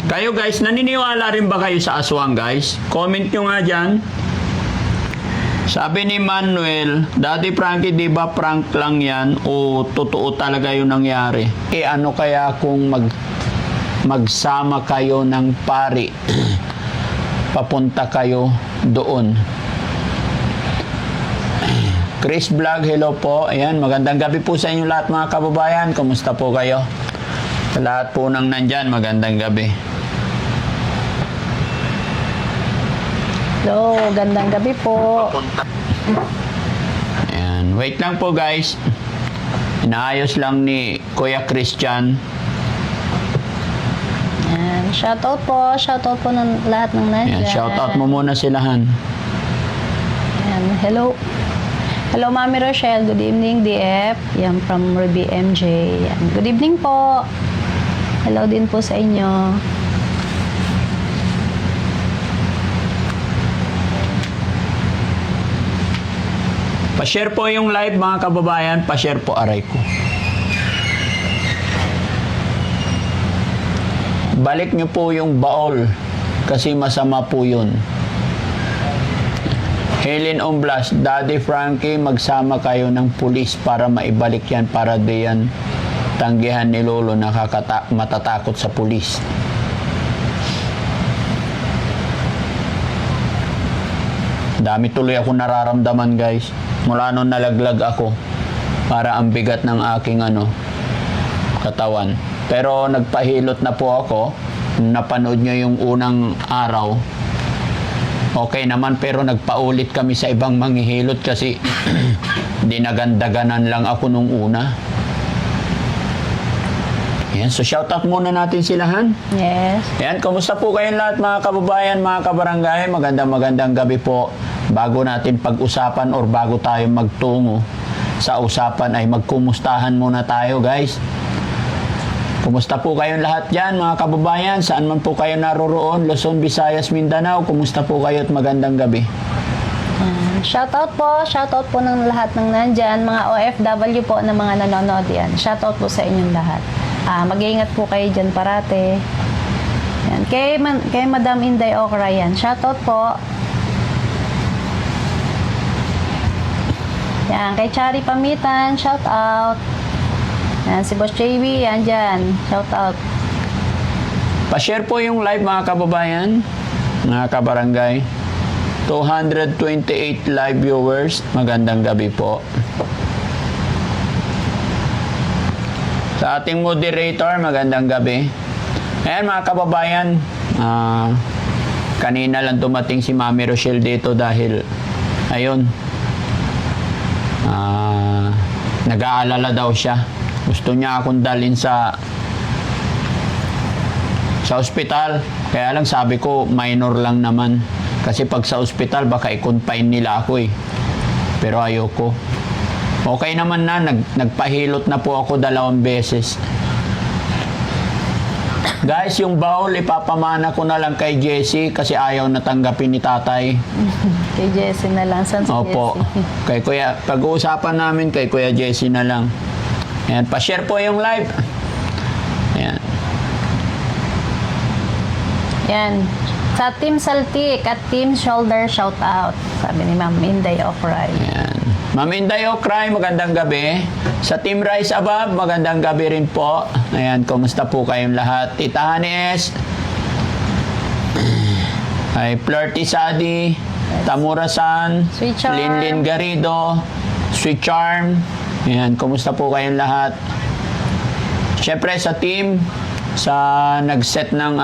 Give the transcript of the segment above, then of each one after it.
Kayo guys, naniniwala rin ba kayo sa aswang guys? Comment nyo nga dyan. Sabi ni Manuel, Daddy Frankie, di ba prank lang yan o totoo talaga yung nangyari? Ano kaya kung magsama kayo ng pari? Papunta kayo doon. Chris Vlog, hello po. Ayan, magandang gabi po sa inyo lahat mga kababayan. Kumusta po kayo? Sa lahat po nang nandyan, magandang gabi. Hello, gandang gabi po. Ayan, wait lang po guys. Inaayos lang ni Kuya Christian. Ayan, shoutout po ng lahat ng nandyan. Ayan, shoutout mo muna silahan. Ayan, hello. Hello, Mami Rochelle. Good evening, DF. Yan, from Ruby MJ. Yan. Good evening po. Hello din po sa inyo. Pa-share po yung live mga kababayan. Pa-share po, aray ko. Balik nyo po yung baol. Kasi masama po yun. Helen Omblas, Daddy Frankie, magsama kayo ng pulis para maibalik yan para diyan tanggihan ni Lolo matatakot sa pulis. Dami tuloy ako nararamdaman guys. Mula nung nalaglag ako, para ang bigat ng aking katawan. Pero nagpahilot na po ako. Napanood nyo yung unang araw. Okay naman, pero nagpaulit kami sa ibang manghihilot kasi dinagandaganan lang ako nung una. Yan, so shoutout muna natin silahan. Yes. Yan, kumusta po kayong lahat mga kababayan, mga kabarangay? Magandang gabi po. Bago natin pag-usapan or bago tayo magtungo sa usapan ay magkumustahan muna tayo guys. Kumusta po kayong lahat dyan mga kababayan? Saan man po kayo naroroon? Luzon, Visayas, Mindanao. Kumusta po kayo at magandang gabi? Shoutout po ng lahat ng nandyan. Mga OFW po na mga nanonood yan. Shoutout po sa inyong lahat. Mag-iingat po kayo dyan parate. Yan. Kay Madam Inday Okra yan. Shoutout po. Yan. Kay Chari Pamitan, shoutout. Yan. Si Boss JB, yan dyan. Shoutout. Pa-share po yung live mga kababayan, mga kabarangay. 228 live viewers. Magandang gabi po. Sa ating moderator, magandang gabi. Ayan mga kababayan, kanina lang dumating si Mami Rochelle dito dahil, ayun, nag-aalala daw siya. Gusto niya akong dalhin sa ospital. Kaya lang sabi ko, minor lang naman. Kasi pag sa ospital, baka i-confine nila ako eh. Pero ayoko. Okay naman na, nagpahilot na po ako 2 beses. Guys, yung baul, ipapamana ko na lang kay Jessie kasi ayaw na tanggapin ni tatay. Kay Jessie na lang. Saan si Opo. Jessie? Kay Kuya, pag-uusapan namin kay Kuya Jessie na lang. Ayan, pa-share po yung live. Ayan. Yan. Sa Team Saltik at Team Shoulder, shout out. Sabi ni Ma'am Inday Okray. Ayan. Ma'am Inday Okray, magandang gabi. Sa Team Rise Above, magandang gabi rin po. Ayan, kumusta po kayong lahat? Tita Hanes, ay Flirty Sadi, Tamura San, Sweet Charm. Linlin Garrido, Sweet Charm. Ayan, kumusta po kayong lahat? Siyempre sa team, sa nag-set ng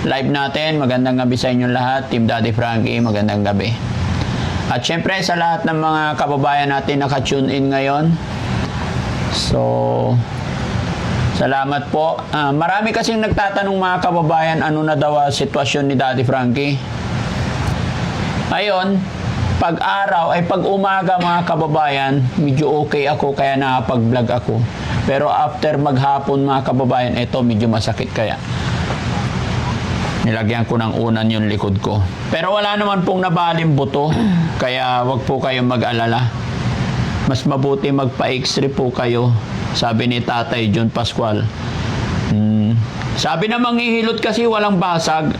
live natin, magandang gabi sa inyong lahat. Team Daddy Frankie, magandang gabi. At siyempre sa lahat ng mga kababayan natin naka-tune in ngayon. So, salamat po. Marami kasing nagtatanong mga kababayan, ano na daw sitwasyon ni Daddy Frankie. Ayon, pag araw ay pag umaga mga kababayan, medyo okay ako kaya nakapag-vlog ako. Pero after maghapon mga kababayan, ito medyo masakit kaya. Nilagyan ko ng unan yung likod ko. Pero wala naman pong nabaling buto, kaya wag po kayong mag-alala. Mas mabuti magpa-X-ray po kayo, sabi ni Tatay John Pascual. Sabi na manghihilot kasi walang basag.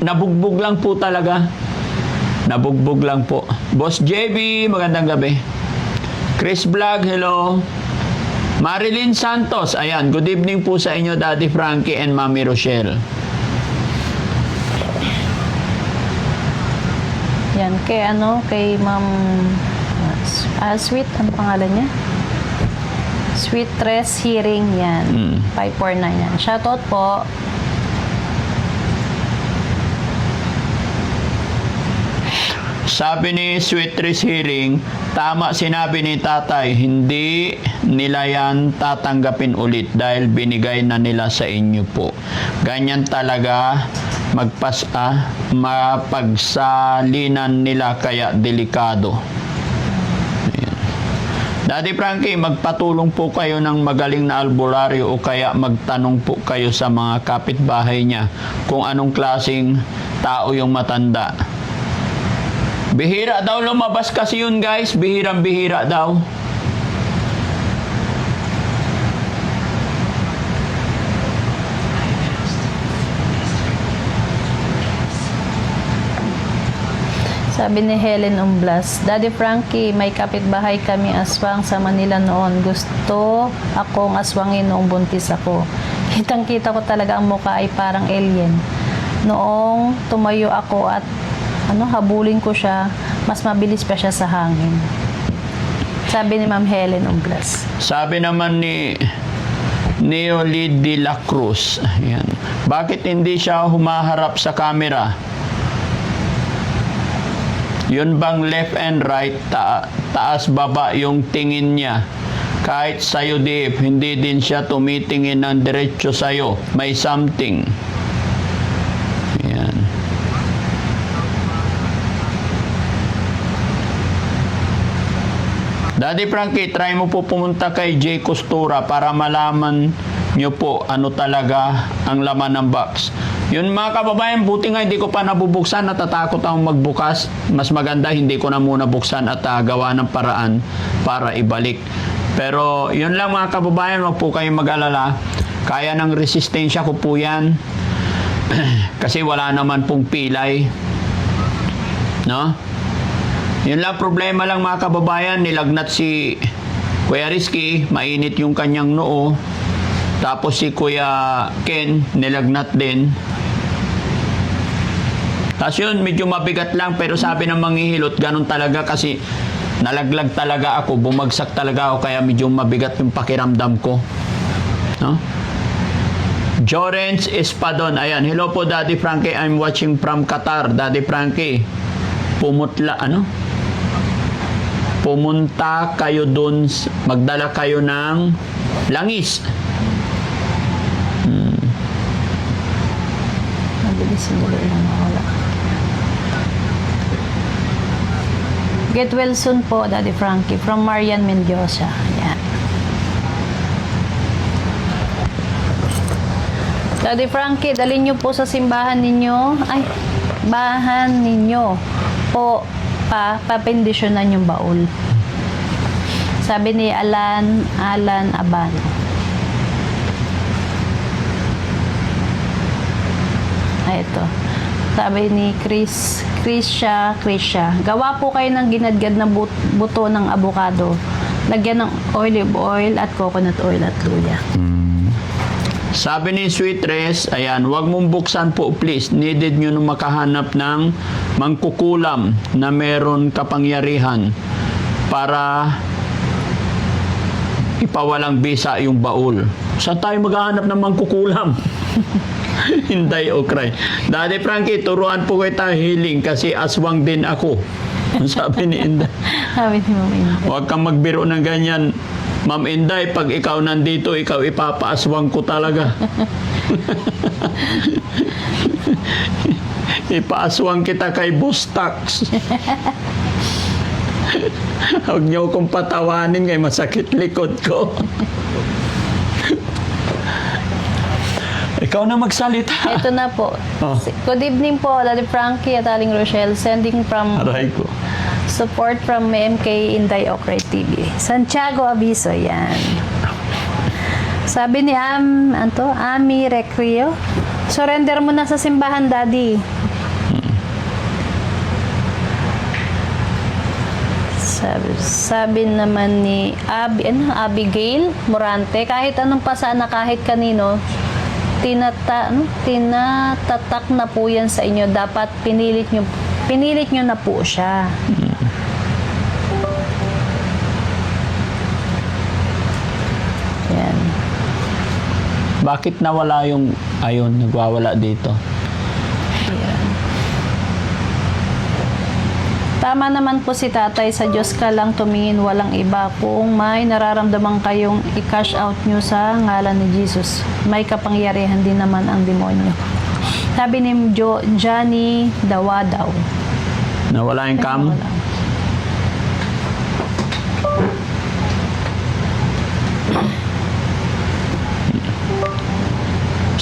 Nabugbog lang po talaga. Nabugbog lang po. Boss JB, magandang gabi. Chris Vlog, hello. Marilyn Santos, ayan. Good evening po sa inyo, Daddy Frankie and Mami Rochelle. Yan, kay Ma'am Sweet, ano pangalan niya? Sweet Tres Hearing, yan. 549 yan. Shoutout po. Sabi ni Sweet Tres Hearing, tama sinabi ni tatay, hindi nila yan tatanggapin ulit dahil binigay na nila sa inyo po. Ganyan talaga mapagsalinan nila kaya delikado. Ayan. Daddy Frankie, magpatulong po kayo ng magaling na albularyo o kaya magtanong po kayo sa mga kapitbahay niya kung anong klaseng tao yung matanda. Bihira daw lumabas kasi yun, guys. Bihirang-bihira daw. Sabi ni Helen Umblas, Daddy Frankie, may kapitbahay kami aswang sa Manila noon. Gusto akong aswangin noong buntis ako. Kitang-kita ko talaga ang mukha ay parang alien. Noong tumayo ako at habulin ko siya, mas mabilis pa siya sa hangin. Sabi ni Ma'am Helen Umblas. Sabi naman ni Neolid de la Cruz, ayan, bakit hindi siya humaharap sa camera? Yun bang left and right, taas baba yung tingin niya? Kahit sa'yo, Dave, hindi din siya tumitingin ng diretso sa'yo. May something. Ayan. Daddy Frankie, try mo po pumunta kay Jay Costura para malaman nyo po ano talaga ang laman ng box. Yun mga kababayan, buti nga hindi ko pa nabubuksan, natatakot akong magbukas. Mas maganda hindi ko na muna buksan at gawa ng paraan para ibalik. Pero yun lang mga kababayan, wag po kayong mag-alala. Kaya ng resistensya ko po yan. Kasi wala naman pong pilay. No? Yun lang problema lang mga kababayan, nilagnat si Kuya Rizky, mainit yung kanyang noo. Tapos si Kuya Ken, nilagnat din. Tapos yun, medyo mabigat lang, pero sabi ng manghihilot, ganun talaga kasi nalaglag talaga ako, bumagsak talaga ako, kaya medyo mabigat yung pakiramdam ko. No? Jorens Espadon, ayan, hello po Daddy Frankie, I'm watching from Qatar. Daddy Frankie, pumunta kayo dun, magdala kayo ng langis. Mabilis yung dali lang mawala. Get well soon po, Daddy Frankie, from Marian Mendoza. Yan. Daddy Frankie, dalhin niyo po sa simbahan ninyo, bahan ninyo po, papendisyonan yung baul. Sabi ni Alan Abano. Ito. Sabi ni Krisha, gawa po kayo ng ginadgad na buto ng avocado. Lagyan ng olive oil at coconut oil at luya. Sabi ni Sweet Res, ayan, wag mong buksan po please. Needed nyo na makahanap ng mangkukulam na meron kapangyarihan para ipawalang bisa yung baul. Saan tayo maghahanap ng mangkukulam? Hinday o cry. Daddy Frankie, turuan po kita healing kasi aswang din ako. Sabi ni Inday. Sabi ni Ma'am Inday. Huwag kang magbiro ng ganyan. Ma'am Inday, pag ikaw nandito, ikaw ipapaaswang ko talaga. Ipaaswang kita kay Boss Tax. Huwag niyo akong patawanin kay masakit likod ko. Ikaw na magsalita. Ito na po. Oh. Good evening po, Daddy Frankie at Aling Rochelle. Sending from Aray ko. support from MK Inday Okray TV. Santiago Aviso, yan. Sabi ni Ami Recrio, surrender mo na sa simbahan, Daddy. Sabi naman ni Abigail Morante, kahit anong pasana, kahit kanino, tinatatak na po yan sa inyo. Dapat pinilit nyo na po siya. Yan. Bakit nawala yung, ayun, nagwawala dito? Yan. Tama naman po si tatay, sa Diyos ka lang tumingin, walang iba. Kung may nararamdaman kayong i-cash out nyo sa ngalan ni Jesus, may kapangyarihan din naman ang demonyo. Sabi ni Johnny Dawadaw. Nawala yung cam? Wala.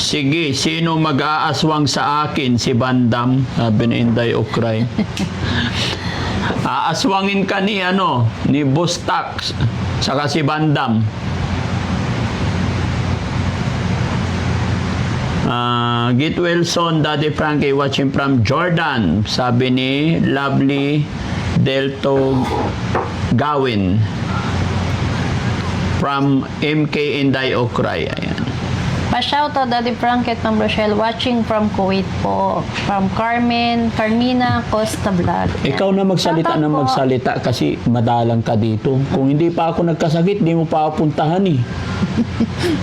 Sige, sino mag-aaswang sa akin? Si Bandam, sabi ni Inday Ukray. Aaswangin ka ni Bustak, saka si Bandam. Git Wilson, Daddy Frankie watching from Jordan, sabi ni Lovely Delto Gawin from MK Inday Ukray. Ayan. Pa-shoutout Daddy Frank at Ma'am Rochelle watching from Kuwait po. From Carmina Costa Vlog. Ikaw na magsalita Shoutout ng po. magsalita kasi madalang ka dito. Kung hindi pa ako nagkasakit, di mo pa ako puntahan eh.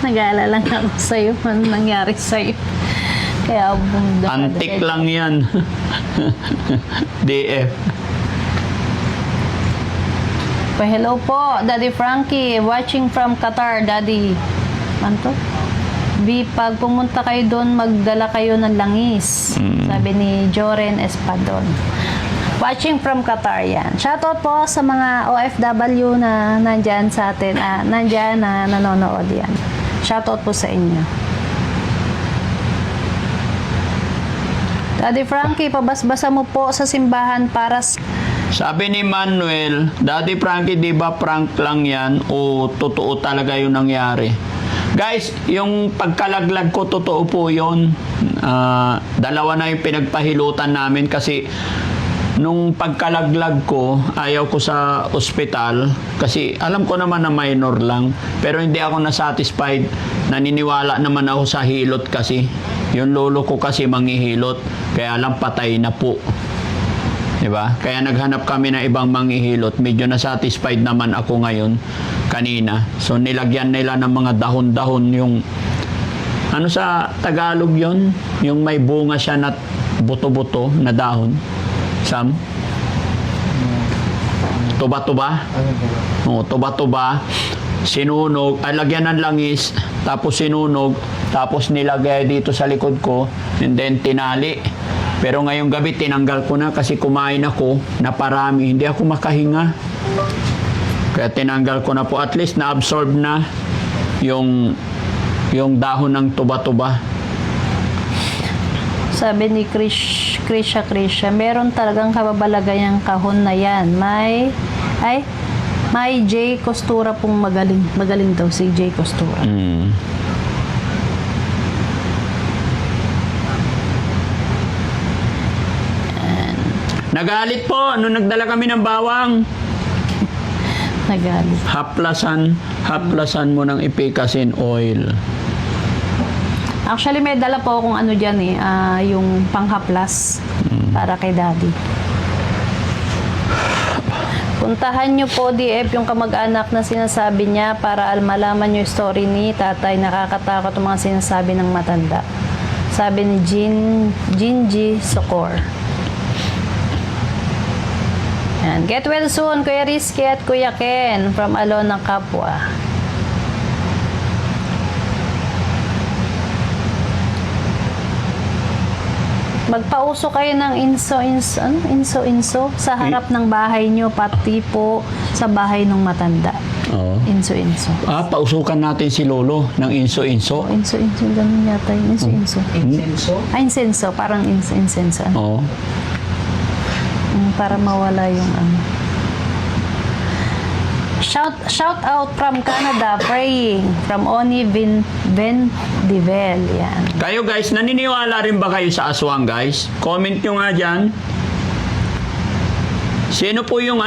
Nag-aalala lang ako sa'yo. Ano nangyari sa'yo? Kaya Antik lang yan. DF. Hello po, Daddy Frankie. Watching from Qatar, Daddy. Ano to? Pag pumunta kayo doon, magdala kayo ng langis. Sabi ni Joren Espadon. Watching from Qatar yan. Shoutout po sa mga OFW na nandyan sa atin, nandyan na nanonood yan. Shoutout po sa inyo. Daddy Frankie, pabasbasa mo po sa simbahan para Sabi ni Manuel, Daddy Frankie, di ba prank lang yan o totoo talaga yung nangyari? Guys, yung pagkalaglag ko, totoo po yun. Dalawa na yung pinagpahilutan namin kasi nung pagkalaglag ko, ayaw ko sa ospital kasi alam ko naman na minor lang. Pero hindi ako na-satisfied. Naniniwala naman ako sa hilot kasi. Yung lolo ko kasi manghihilot. Kaya lang patay na po. Diba? Kaya naghanap kami ng ibang manghihilot. Medyo na-satisfied naman ako ngayon kanina. So nilagyan nila ng mga dahon-dahon yung ano sa Tagalog yon, yung may bunga siya na buto-buto na dahon. Sam? Tuba-tuba? Oo, tuba-tuba. Sinunog, lagyan ng langis, tapos sinunog, tapos nilagay dito sa likod ko, and then tinali. Pero ngayong gabi tinanggal ko na kasi kumain ako na parami. Hindi ako makahinga. Kaya tinanggal ko na po. At least na-absorb na yung dahon ng tuba-tuba. Sabi ni Krisha, meron talagang kababalagayang kahon na yan. May J. Costura pong magaling. Magaling daw si J. Costura. Nagalit po nung nagdala kami ng bawang. Nagalit. Haplasan mo ng ipikasin oil. Actually, may dala po akong ano dyan yung panghaplas para kay Daddy. Puntahan nyo po, DF, yung kamag-anak na sinasabi niya para malaman yung story ni tatay. Nakakatakot ang mga sinasabi ng matanda. Sabi ni Jinji Sokor. Yan. Get well soon, Kuya Rizky at Kuya Ken from Alona, Kapwa. Magpauso kayo ng inso sa harap ng bahay nyo, pati po sa bahay ng matanda. Oo. Inso. Pausukan natin si Lolo ng inso-inso. Inso, ganun yata yung inso. Insenso? Insenso, parang insenso. Oo. Para mawala yung Shout out from Canada, praying from Oni Vendivel. Yan. Kayo guys, naniniwala rin ba kayo sa aswang guys? Comment nyo nga dyan. Sino po yung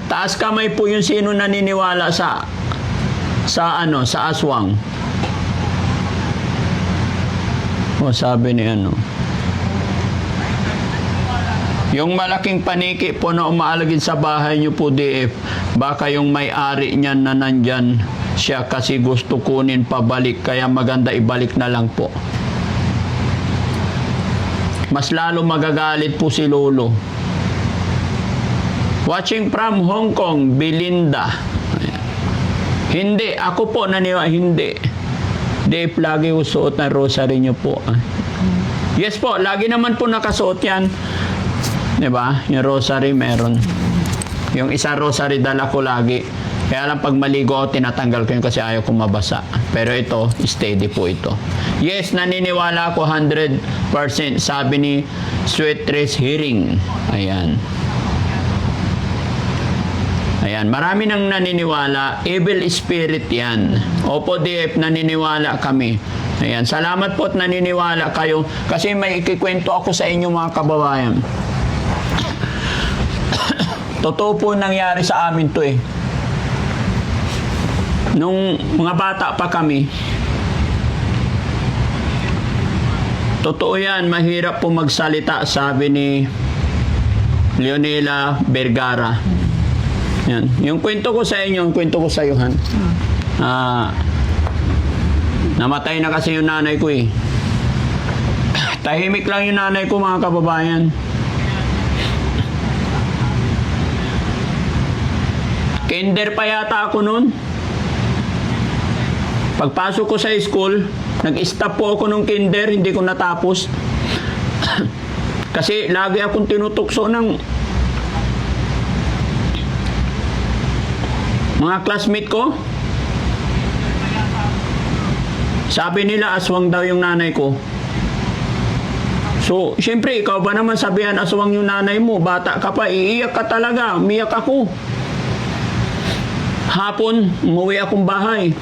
taas kamay po yung sino naniniwala sa aswang. O sabi ni yung malaking paniki po na umaalagid sa bahay niyo po DF, baka yung may-ari niyan na nandyan siya kasi gusto kunin pabalik, kaya maganda ibalik na lang po. Mas lalo magagalit po si Lolo. Watching from Hong Kong, Belinda. Ayan. Hindi, ako po naniwala, hindi. DF, lagi usuot na rosary niyo po. Yes po, lagi naman po nakasuot yan. Diba? Yung rosary meron. Yung isa rosary dala ko lagi. Kaya lang pag maligo ako, tinatanggal ko yun kasi ayaw ko mabasa. Pero ito, steady po ito. Yes, naniniwala ako 100%. Sabi ni Sweet Trace Hearing. Ayan. Ayan, marami nang naniniwala. Evil spirit yan. Opo, DF, naniniwala kami. Ayan, salamat po at naniniwala kayo. Kasi may ikikwento ako sa inyo mga kababayan. Totoo po nangyari sa amin to eh. Nung mga bata pa kami, totoo yan, mahirap po magsalita, sabi ni Leonela Vergara. Yan. Yung kwento ko sa inyo, yung kwento ko sa Yohan. Namatay na kasi yung nanay ko eh. Tahimik lang yung nanay ko mga kababayan. Kinder pa yata ako noon. Pagpasok ko sa school, nag-stop po ako nung kinder, hindi ko natapos. Kasi lagi akong tinutukso ng mga classmate ko. Sabi nila aswang daw yung nanay ko. So, syempre, ikaw ba naman sabihan aswang yung nanay mo? Bata ka pa, iiyak ka talaga. Umiyak ako. Hapon, umuwi akong bahay.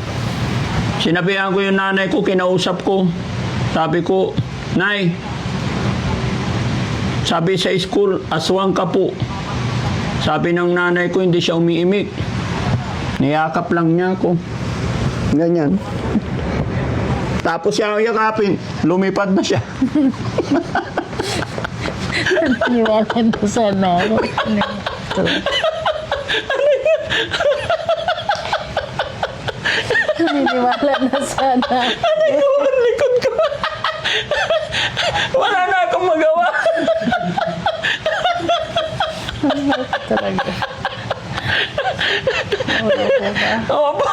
Sinabihan ko yung nanay ko, kinausap ko. Sabi ko, Nay, sabi sa school, aswang ka po. Sabi ng nanay ko, hindi siya umiimik. Niyakap lang niya ako. Ganyan. Tapos siya yakapin, lumipad na siya. Niwala na sana. Niniwala na sana. Ang likod ko. Wala na akong magawa. Talaga. Opo.